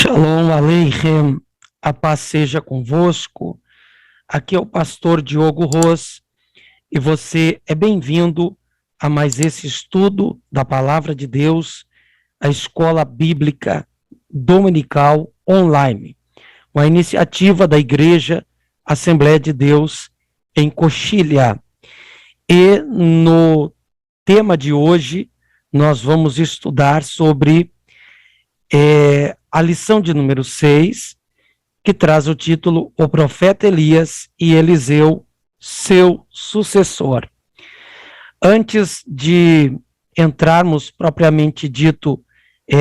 Shalom Aleichem, a paz seja convosco. Aqui é o pastor Diogo Ros e você é bem-vindo a mais esse estudo da Palavra de Deus, a Escola Bíblica Dominical Online, uma iniciativa da Igreja Assembleia de Deus em Coxilha. E no tema de hoje nós vamos estudar sobre a lição de número 6, que traz o título O Profeta Elias e Eliseu, seu sucessor. Antes de entrarmos propriamente dito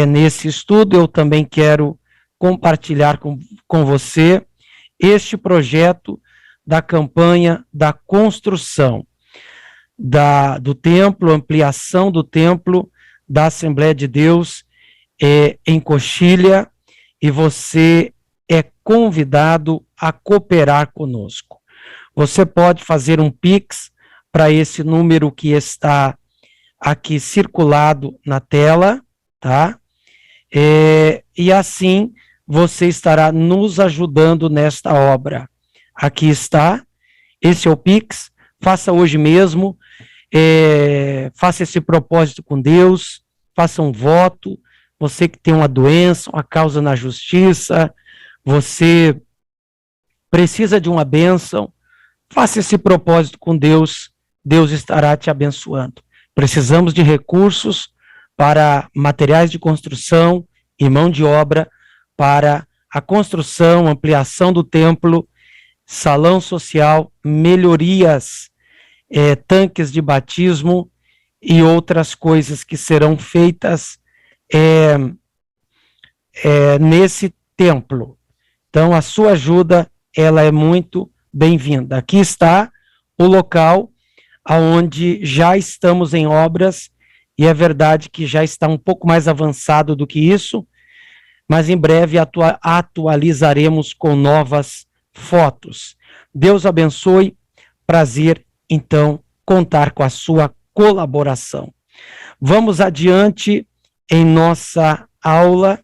nesse estudo, eu também quero compartilhar com você este projeto da campanha da construção do templo, ampliação do templo da Assembleia de Deus em Coxilha, e você é convidado a cooperar conosco. Você pode fazer um Pix para esse número que está aqui circulado na tela, tá? E assim você estará nos ajudando nesta obra. Aqui está, esse é o Pix, faça hoje mesmo, faça esse propósito com Deus, faça um voto. Você que tem uma doença, uma causa na justiça, você precisa de uma bênção, faça esse propósito com Deus, Deus estará te abençoando. Precisamos de recursos para materiais de construção e mão de obra para a construção, ampliação do templo, salão social, melhorias, tanques de batismo e outras coisas que serão feitas nesse templo. Então, a sua ajuda, ela é muito bem-vinda. Aqui está o local onde já estamos em obras, e é verdade que já está um pouco mais avançado do que isso, mas em breve atualizaremos com novas fotos. Deus abençoe, prazer, então, contar com a sua colaboração. Vamos adiante em nossa aula,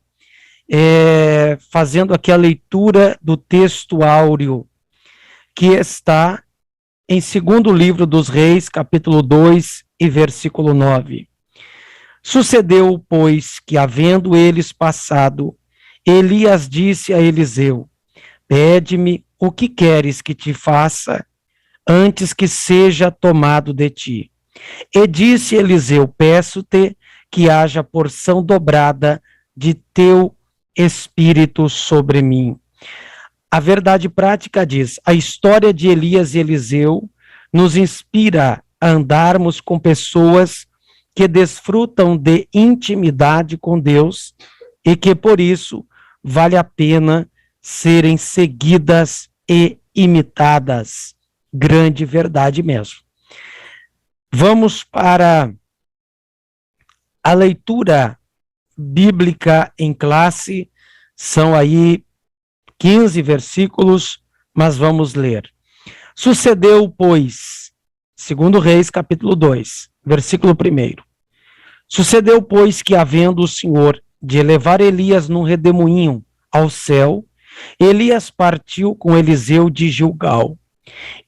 fazendo aqui a leitura do texto áureo, que está em 2º livro dos Reis, capítulo 2 e versículo 9. Sucedeu, pois, que havendo eles passado, Elias disse a Eliseu: pede-me o que queres que te faça, antes que seja tomado de ti. E disse Eliseu: peço-te que haja porção dobrada de teu espírito sobre mim. A verdade prática diz: a história de Elias e Eliseu nos inspira a andarmos com pessoas que desfrutam de intimidade com Deus e que, por isso, vale a pena serem seguidas e imitadas. Grande verdade mesmo. Vamos para a leitura bíblica em classe. São aí 15 versículos, mas vamos ler. Sucedeu, pois, 2 Reis, capítulo 2, versículo 1. Sucedeu, pois, que havendo o Senhor de elevar Elias num redemoinho ao céu, Elias partiu com Eliseu de Gilgal.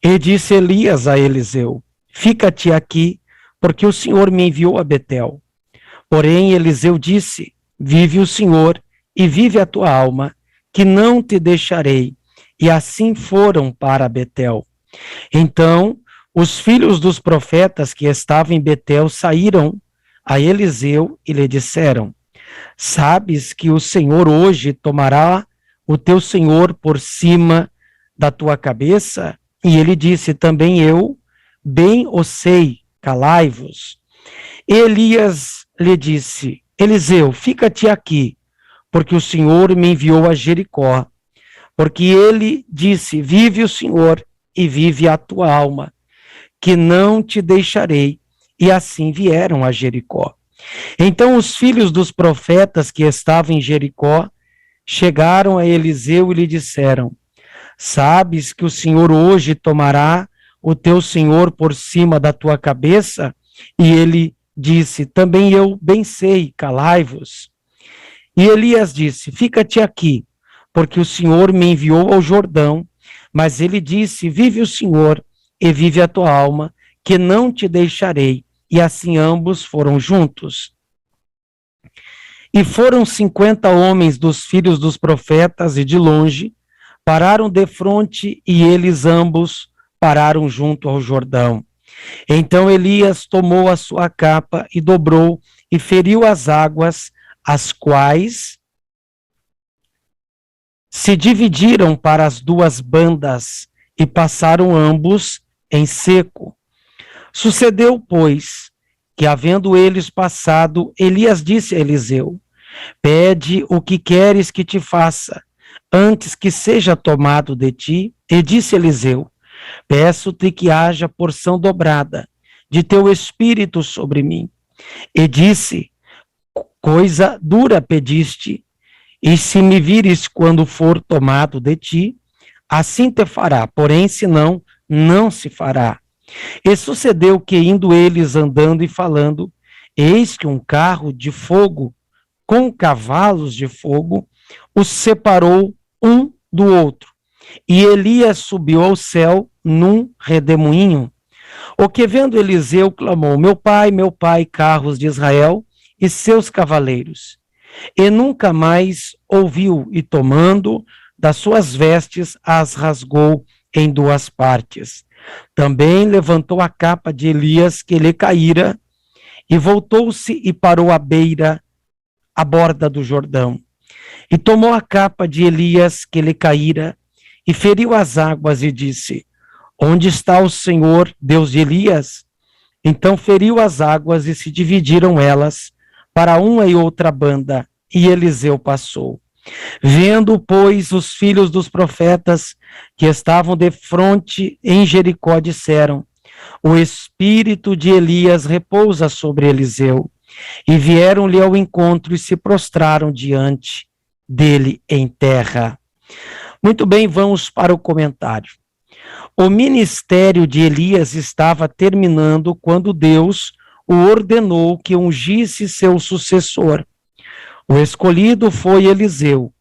E disse Elias a Eliseu: fica-te aqui, porque o Senhor me enviou a Betel. Porém, Eliseu disse: vive o Senhor e vive a tua alma, que não te deixarei. E assim foram para Betel. Então, os filhos dos profetas que estavam em Betel saíram a Eliseu e lhe disseram: sabes que o Senhor hoje tomará o teu senhor por cima da tua cabeça? E ele disse: também eu bem o sei, calai-vos. Elias lhe disse: Eliseu, fica-te aqui, porque o Senhor me enviou a Jericó. Porque ele disse: vive o Senhor e vive a tua alma, que não te deixarei. E assim vieram a Jericó. Então os filhos dos profetas que estavam em Jericó chegaram a Eliseu e lhe disseram: sabes que o Senhor hoje tomará o teu senhor por cima da tua cabeça? E ele disse: também eu bem sei, calai-vos. E Elias disse: fica-te aqui, porque o Senhor me enviou ao Jordão. Mas ele disse: vive o Senhor e vive a tua alma, que não te deixarei. E assim ambos foram juntos. E foram 50 homens dos filhos dos profetas, e de longe pararam defronte, e eles ambos pararam junto ao Jordão. Então Elias tomou a sua capa e dobrou e feriu as águas, as quais se dividiram para as duas bandas e passaram ambos em seco. Sucedeu, pois, que havendo eles passado, Elias disse a Eliseu: pede o que queres que te faça, antes que seja tomado de ti. E disse Eliseu: peço-te que haja porção dobrada de teu espírito sobre mim. E disse: coisa dura pediste, e se me vires quando for tomado de ti, assim te fará, porém, se não, não se fará. E sucedeu que, indo eles andando e falando, eis que um carro de fogo, com cavalos de fogo, os separou um do outro. E Elias subiu ao céu num redemoinho. O que vendo Eliseu clamou: meu pai, carros de Israel e seus cavaleiros. E nunca mais ouviu, e tomando das suas vestes, as rasgou em duas partes. Também levantou a capa de Elias que lhe caíra, e voltou-se e parou à beira, à borda do Jordão. E tomou a capa de Elias que lhe caíra, e feriu as águas, e disse: onde está o Senhor, Deus de Elias? Então feriu as águas, e se dividiram elas para uma e outra banda, e Eliseu passou. Vendo, pois, os filhos dos profetas que estavam de fronte em Jericó, disseram: o espírito de Elias repousa sobre Eliseu. E vieram-lhe ao encontro e se prostraram diante dele em terra. Muito bem, vamos para o comentário. O ministério de Elias estava terminando quando Deus o ordenou que ungisse seu sucessor. O escolhido foi Eliseu.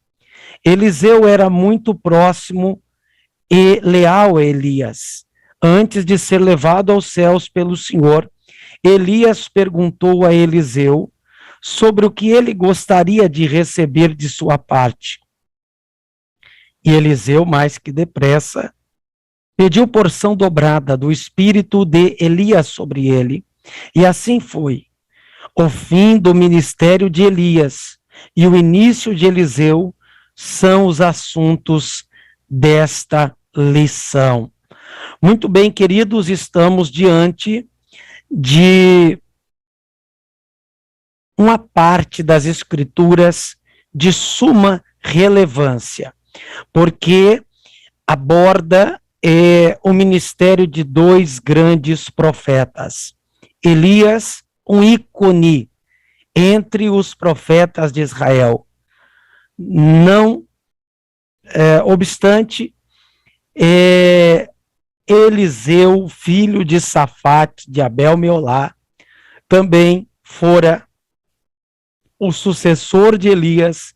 Eliseu era muito próximo e leal a Elias. Antes de ser levado aos céus pelo Senhor, Elias perguntou a Eliseu sobre o que ele gostaria de receber de sua parte. E Eliseu, mais que depressa, pediu porção dobrada do espírito de Elias sobre ele. E assim foi. O fim do ministério de Elias e o início de Eliseu são os assuntos desta lição. Muito bem, queridos, estamos diante de uma parte das Escrituras de suma relevância, porque aborda o ministério de dois grandes profetas. Elias, um ícone entre os profetas de Israel. Não obstante, Eliseu, filho de Safate, de Abel-Meolá, também fora o sucessor de Elias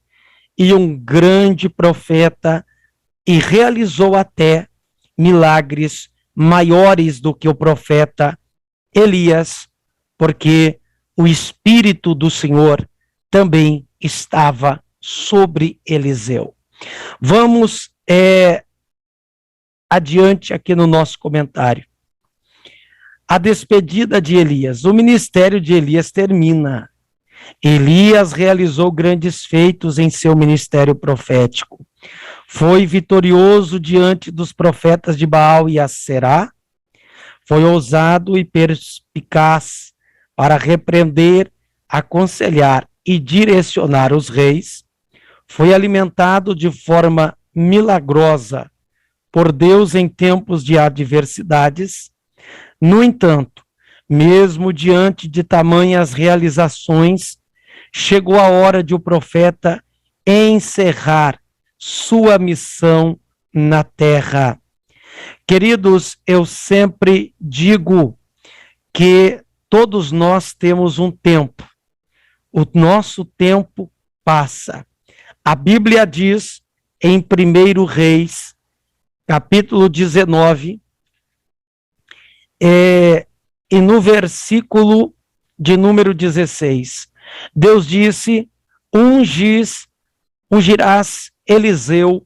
e um grande profeta, e realizou até milagres maiores do que o profeta Elias, porque o Espírito do Senhor também estava sobre Eliseu. Vamos adiante aqui no nosso comentário. A despedida de Elias. O ministério de Elias termina. Elias realizou grandes feitos em seu ministério profético. Foi vitorioso diante dos profetas de Baal e Asserá. Foi ousado e perspicaz para repreender, aconselhar e direcionar os reis. Foi alimentado de forma milagrosa por Deus em tempos de adversidades. No entanto, mesmo diante de tamanhas realizações, chegou a hora de o profeta encerrar sua missão na terra. Queridos, eu sempre digo que todos nós temos um tempo. O nosso tempo passa. A Bíblia diz em 1 Reis, capítulo 19, e no versículo de número 16, Deus disse: ungirás Eliseu,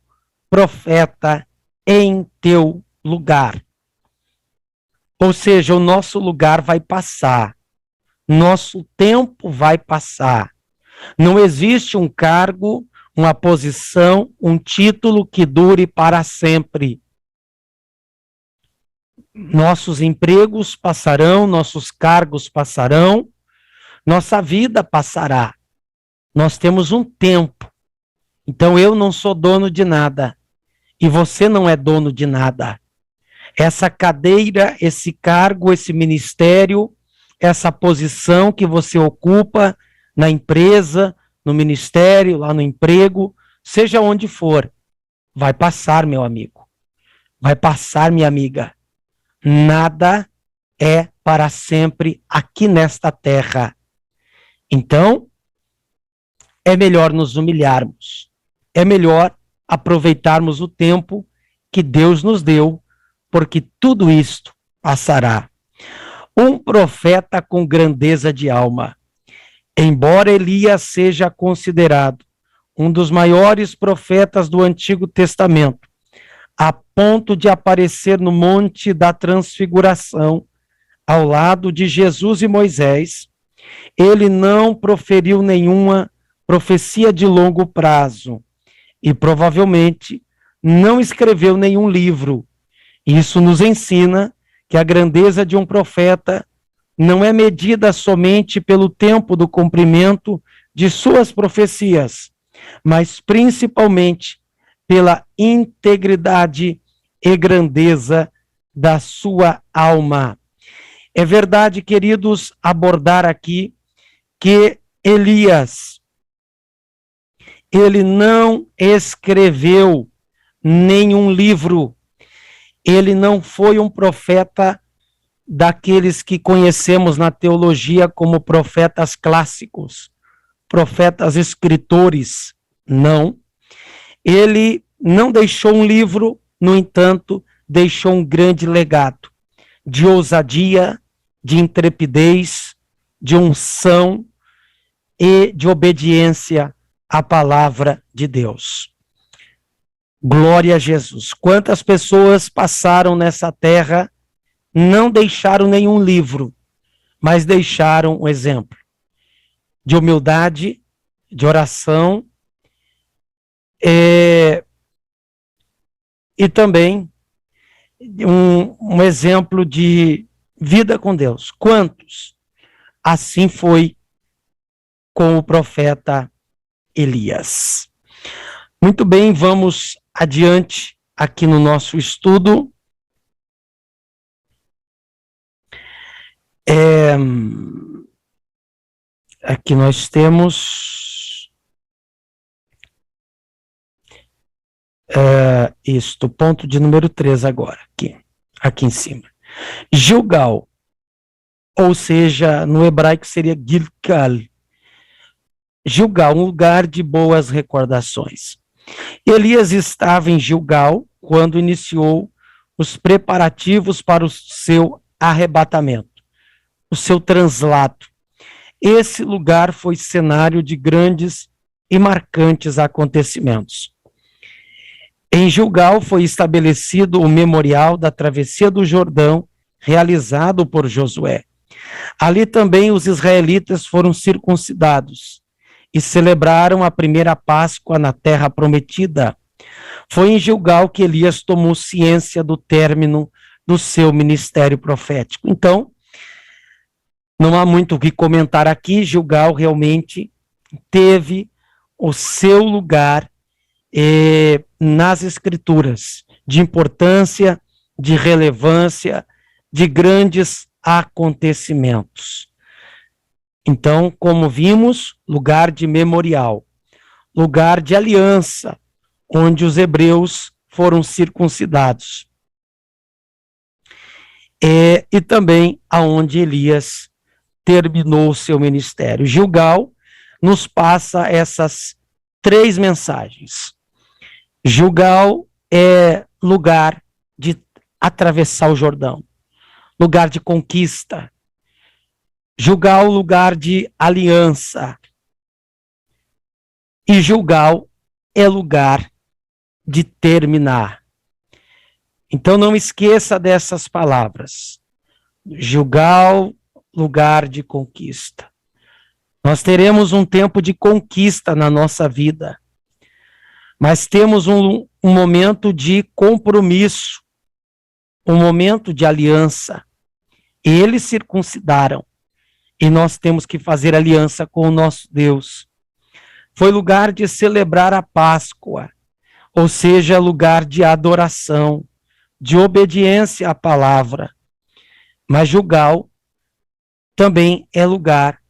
profeta, em teu lugar. Ou seja, o nosso lugar vai passar, nosso tempo vai passar. Não existe um cargo, uma posição, um título que dure para sempre. Nossos empregos passarão, nossos cargos passarão, nossa vida passará. Nós temos um tempo. Então eu não sou dono de nada e você não é dono de nada. Essa cadeira, esse cargo, esse ministério, essa posição que você ocupa na empresa, no ministério, lá no emprego, seja onde for, vai passar, meu amigo. Vai passar, minha amiga. Nada é para sempre aqui nesta terra. Então, é melhor nos humilharmos. É melhor aproveitarmos o tempo que Deus nos deu, porque tudo isto passará. Um profeta com grandeza de alma. Embora Elias seja considerado um dos maiores profetas do Antigo Testamento, a ponto de aparecer no Monte da Transfiguração, ao lado de Jesus e Moisés, ele não proferiu nenhuma profecia de longo prazo e provavelmente não escreveu nenhum livro. Isso nos ensina que a grandeza de um profeta não é medida somente pelo tempo do cumprimento de suas profecias, mas principalmente pela integridade e grandeza da sua alma. É verdade, queridos, abordar aqui que Elias, ele não escreveu nenhum livro, ele não foi um profeta daqueles que conhecemos na teologia como profetas clássicos, profetas escritores, não. Ele não deixou um livro, no entanto, deixou um grande legado de ousadia, de intrepidez, de unção e de obediência à palavra de Deus. Glória a Jesus. Quantas pessoas passaram nessa terra, não deixaram nenhum livro, mas deixaram um exemplo de humildade, de oração, e também um exemplo de vida com Deus. Quantos? Assim foi com o profeta Elias. Muito bem, vamos adiante aqui no nosso estudo. Aqui nós temos isto, ponto de número 3 agora, aqui em cima. Gilgal, ou seja, no hebraico seria Gilgal. Gilgal, um lugar de boas recordações. Elias estava em Gilgal quando iniciou os preparativos para o seu arrebatamento, o seu translado. Esse lugar foi cenário de grandes e marcantes acontecimentos. Em Gilgal foi estabelecido o memorial da travessia do Jordão, realizado por Josué. Ali também os israelitas foram circuncidados e celebraram a primeira Páscoa na terra prometida. Foi em Gilgal que Elias tomou ciência do término do seu ministério profético. Então, não há muito o que comentar aqui. Gilgal realmente teve o seu lugar nas Escrituras, de importância, de relevância, de grandes acontecimentos. Então, como vimos, lugar de memorial, lugar de aliança, onde os hebreus foram circuncidados. E também aonde Elias terminou o seu ministério. Gilgal, nos passa essas 3 mensagens. Gilgal é lugar de atravessar o Jordão, lugar de conquista. Gilgal, lugar de aliança. E Gilgal é lugar de terminar. Então não esqueça dessas palavras. Gilgal, lugar de conquista. Nós teremos um tempo de conquista na nossa vida, mas temos um momento de compromisso, um momento de aliança. Eles circuncidaram e nós temos que fazer aliança com o nosso Deus. Foi lugar de celebrar a Páscoa, ou seja, lugar de adoração, de obediência à palavra. Mas Gilgal também é lugar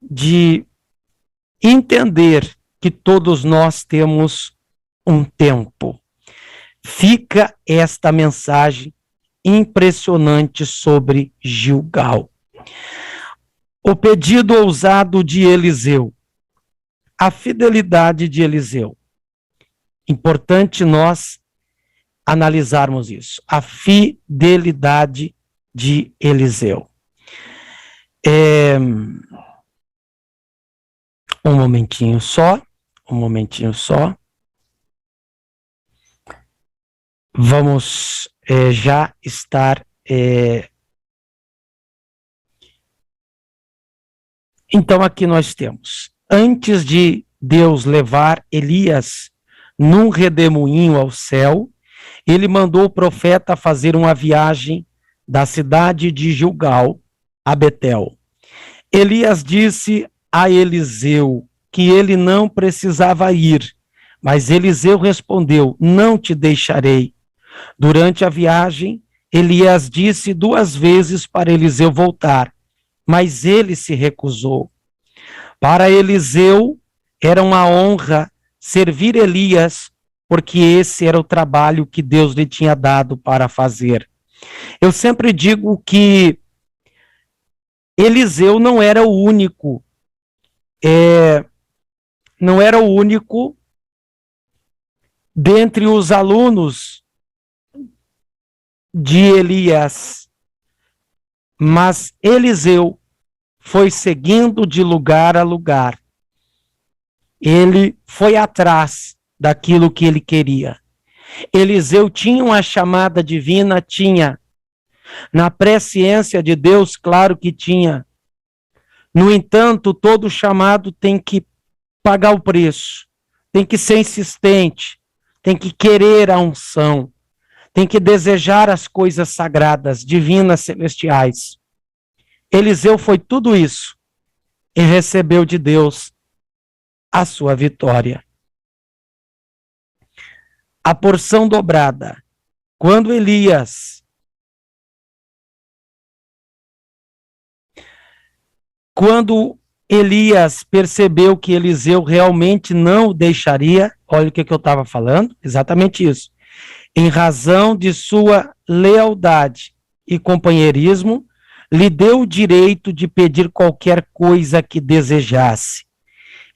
de entender que todos nós temos um tempo. Fica esta mensagem impressionante sobre Gilgal. O pedido ousado de Eliseu. A fidelidade de Eliseu. Importante nós analisarmos isso. A fidelidade de Eliseu. Um momentinho só. Vamos já estar... Então aqui nós temos, antes de Deus levar Elias num redemoinho ao céu, ele mandou o profeta fazer uma viagem da cidade de Gilgal a Betel. Elias disse a Eliseu que ele não precisava ir, mas Eliseu respondeu: não te deixarei. Durante a viagem, Elias disse 2 vezes para Eliseu voltar, mas ele se recusou. Para Eliseu era uma honra servir Elias, porque esse era o trabalho que Deus lhe tinha dado para fazer. Eu sempre digo que Eliseu não era o único, dentre os alunos de Elias, mas Eliseu foi seguindo de lugar a lugar. Ele foi atrás daquilo que ele queria. Eliseu tinha uma chamada divina? Tinha. Na presciência de Deus, claro que tinha. No entanto, todo chamado tem que pagar o preço, tem que ser insistente, tem que querer a unção, tem que desejar as coisas sagradas, divinas, celestiais. Eliseu foi tudo isso e recebeu de Deus a sua vitória. A porção dobrada. Quando Elias percebeu que Eliseu realmente não o deixaria, olha o que eu estava falando, exatamente isso. Em razão de sua lealdade e companheirismo, lhe deu o direito de pedir qualquer coisa que desejasse.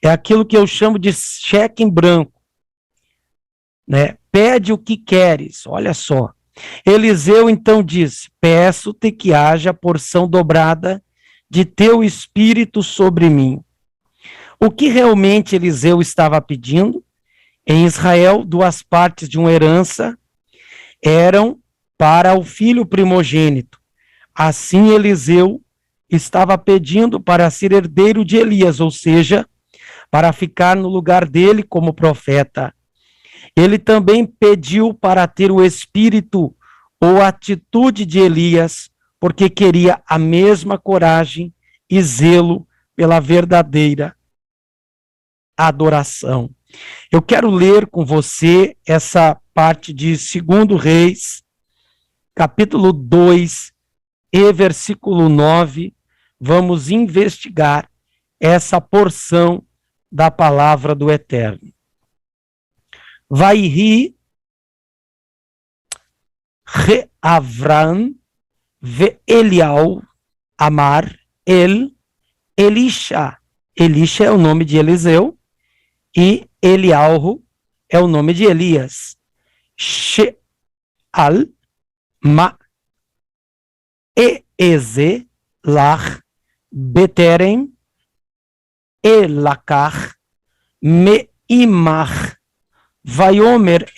É aquilo que eu chamo de cheque em branco, né? Pede o que queres, olha só. Eliseu então disse: peço-te que haja porção dobrada de teu espírito sobre mim. O que realmente Eliseu estava pedindo? Em Israel, 2 partes de uma herança eram para o filho primogênito. Assim, Eliseu estava pedindo para ser herdeiro de Elias, ou seja, para ficar no lugar dele como profeta. Ele também pediu para ter o espírito ou atitude de Elias, porque queria a mesma coragem e zelo pela verdadeira adoração. Eu quero ler com você essa parte de 2 Reis, capítulo 2 e versículo 9. Vamos investigar essa porção da palavra do Eterno. Vaihi Reavram ve'Elial Amar El Elisha Elisha é o nome de Eliseu e Eliahu é o nome de Elias. Sheal, Ma, Eeze, Lach, Beterem, Elakar, Meimach, Vaiomer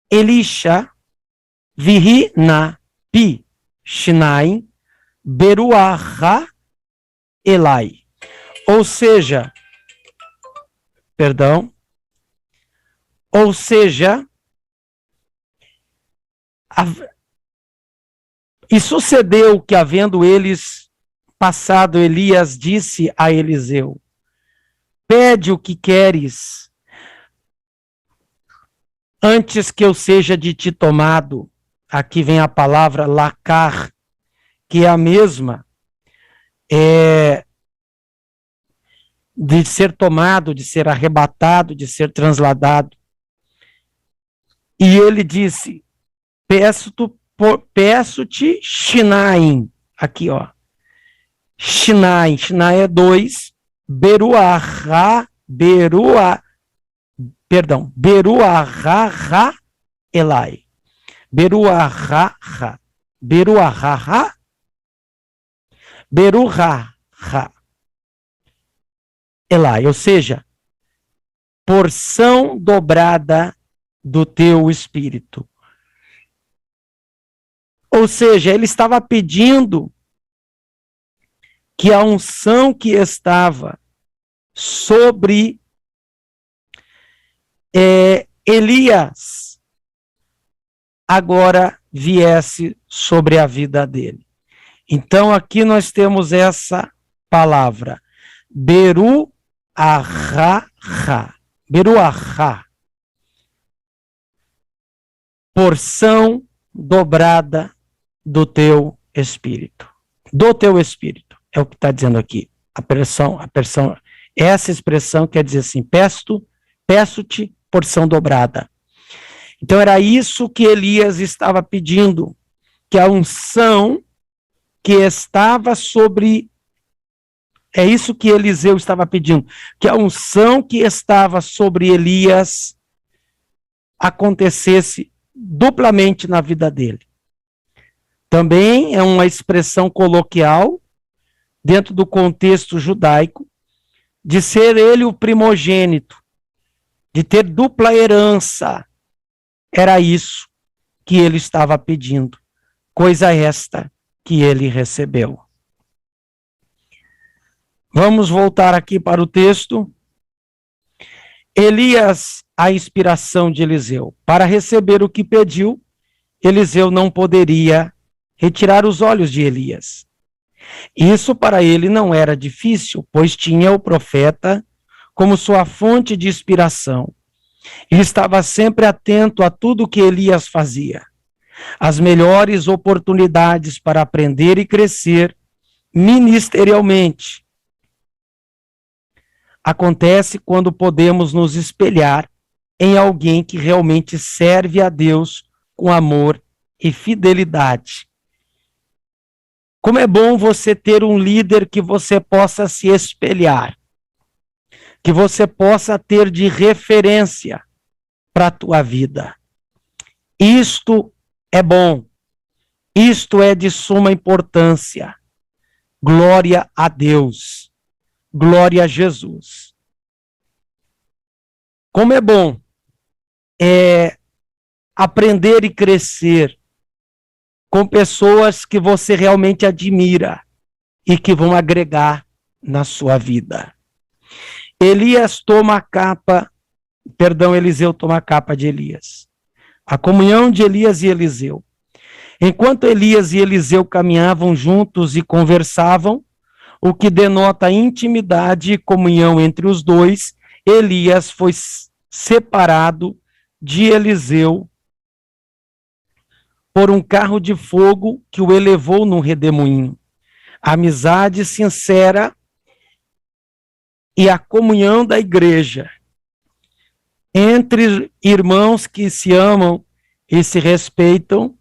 Elisha, Vihi na Pi, Shnai, Beruaha, Elai. Ou seja, e sucedeu que, havendo eles passado, Elias disse a Eliseu: pede o que queres, antes que eu seja de ti tomado. Aqui vem a palavra lacar, que é a mesma de ser tomado, de ser arrebatado, de ser transladado. E ele disse: peço-te Shinaim, aqui ó, Shinaim é 2, Beruaha, Elai, Beruaha, Elai, ou seja, porção dobrada do teu espírito. Ou seja, ele estava pedindo que a unção que estava sobre Elias agora viesse sobre a vida dele. Então aqui nós temos essa palavra, Beruaha, porção dobrada do teu espírito. Do teu espírito, é o que está dizendo aqui. Essa expressão quer dizer assim, peço-te porção dobrada. Então era isso que Elias estava pedindo, que a unção que estava sobre, é isso que Eliseu estava pedindo, que a unção que estava sobre Elias acontecesse duplamente na vida dele. Também é uma expressão coloquial, dentro do contexto judaico, de ser ele o primogênito, de ter dupla herança. Era isso que ele estava pedindo, coisa esta que ele recebeu. Vamos voltar aqui para o texto. Elias, a inspiração de Eliseu. Para receber o que pediu, Eliseu não poderia retirar os olhos de Elias. Isso para ele não era difícil, pois tinha o profeta como sua fonte de inspiração. E estava sempre atento a tudo que Elias fazia. As melhores oportunidades para aprender e crescer ministerialmente acontece quando podemos nos espelhar em alguém que realmente serve a Deus com amor e fidelidade. Como é bom você ter um líder que você possa se espelhar, que você possa ter de referência para a tua vida. Isto é bom, isto é de suma importância. Glória a Deus, glória a Jesus. Como é bom aprender e crescer com pessoas que você realmente admira e que vão agregar na sua vida. Eliseu toma a capa de Elias. A comunhão de Elias e Eliseu. Enquanto Elias e Eliseu caminhavam juntos e conversavam, o que denota intimidade e comunhão entre os dois, Elias foi separado de Eliseu por um carro de fogo que o elevou num redemoinho. A amizade sincera e a comunhão da igreja entre irmãos que se amam e se respeitam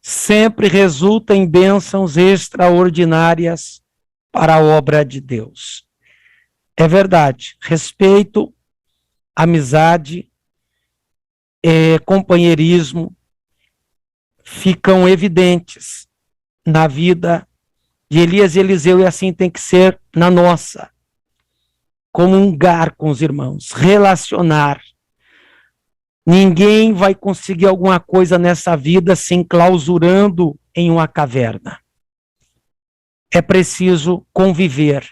sempre resulta em bênçãos extraordinárias para a obra de Deus. É verdade, respeito, amizade, companheirismo ficam evidentes na vida de Elias e Eliseu, e assim tem que ser na nossa. Comungar com os irmãos, relacionar. Ninguém vai conseguir alguma coisa nessa vida se enclausurando em uma caverna. É preciso conviver.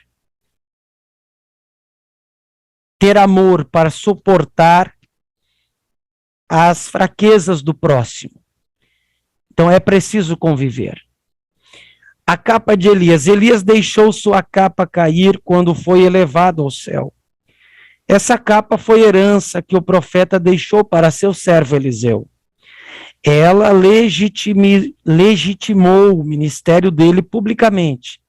Ter amor para suportar as fraquezas do próximo. Então é preciso conviver. A capa de Elias. Elias deixou sua capa cair quando foi elevado ao céu. Essa capa foi herança que o profeta deixou para seu servo Eliseu. Ela legitimou o ministério dele publicamente,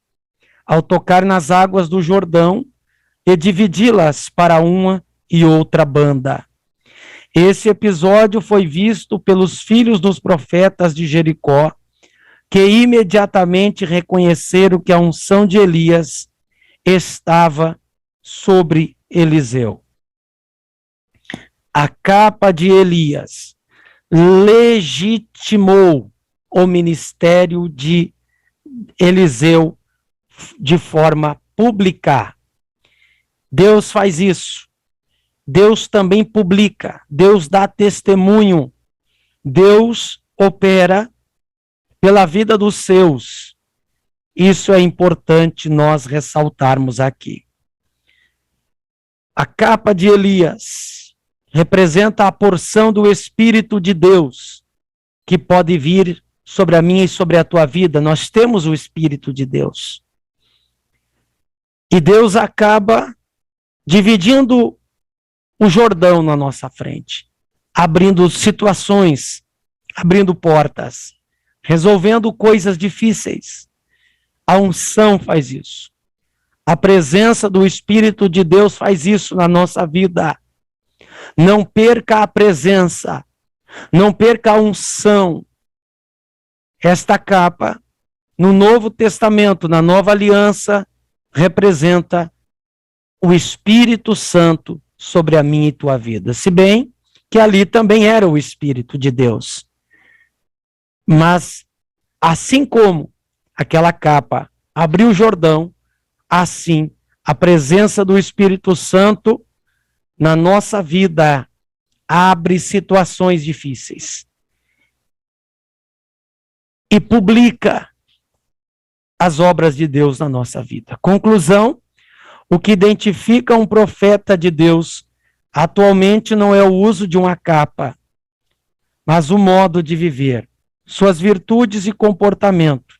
ao tocar nas águas do Jordão e dividi-las para uma e outra banda. Esse episódio foi visto pelos filhos dos profetas de Jericó, que imediatamente reconheceram que a unção de Elias estava sobre Eliseu. A capa de Elias legitimou o ministério de Eliseu de forma pública. Deus faz isso. Deus também publica. Deus dá testemunho. Deus opera pela vida dos seus. Isso é importante nós ressaltarmos aqui. A capa de Elias representa a porção do Espírito de Deus que pode vir sobre a minha e sobre a tua vida. Nós temos o Espírito de Deus. E Deus acaba dividindo o Jordão na nossa frente, abrindo situações, abrindo portas, resolvendo coisas difíceis. A unção faz isso. A presença do Espírito de Deus faz isso na nossa vida. Não perca a presença, não perca a unção. Esta capa, no Novo Testamento, na Nova Aliança, representa o Espírito Santo sobre a minha e tua vida. Se bem que ali também era o Espírito de Deus. Mas, assim como aquela capa abriu o Jordão, assim, a presença do Espírito Santo na nossa vida abre situações difíceis e publica as obras de Deus na nossa vida. Conclusão, o que identifica um profeta de Deus atualmente não é o uso de uma capa, mas o modo de viver, suas virtudes e comportamento.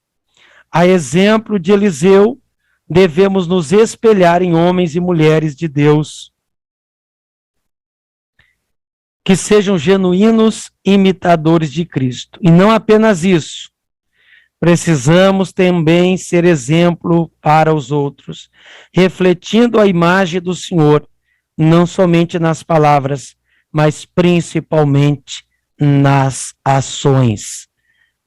A exemplo de Eliseu, devemos nos espelhar em homens e mulheres de Deus que sejam genuínos imitadores de Cristo. E não apenas isso, precisamos também ser exemplo para os outros, refletindo a imagem do Senhor, não somente nas palavras, mas principalmente nas ações.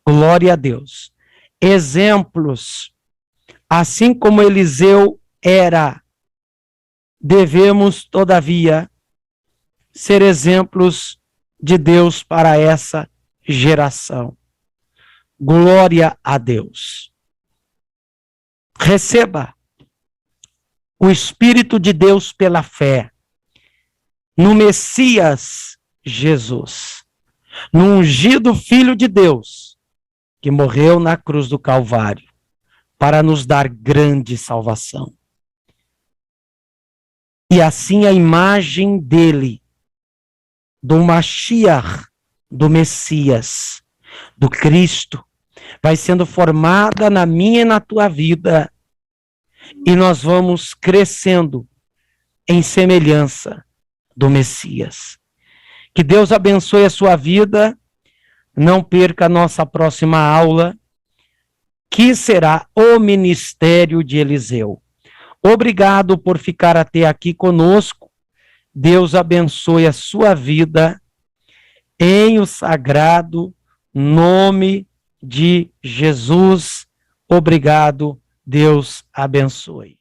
Glória a Deus. Exemplos. Assim como Eliseu era, devemos, todavia, ser exemplos de Deus para essa geração. Glória a Deus. Receba o Espírito de Deus pela fé no Messias Jesus, no ungido Filho de Deus, que morreu na cruz do Calvário, para nos dar grande salvação. E assim a imagem dele, do Mashiach, do Messias, do Cristo, vai sendo formada na minha e na tua vida, e nós vamos crescendo em semelhança do Messias. Que Deus abençoe a sua vida, não perca a nossa próxima aula, que será o ministério de Eliseu. Obrigado por ficar até aqui conosco. Deus abençoe a sua vida em o sagrado nome de Jesus. Obrigado, Deus abençoe.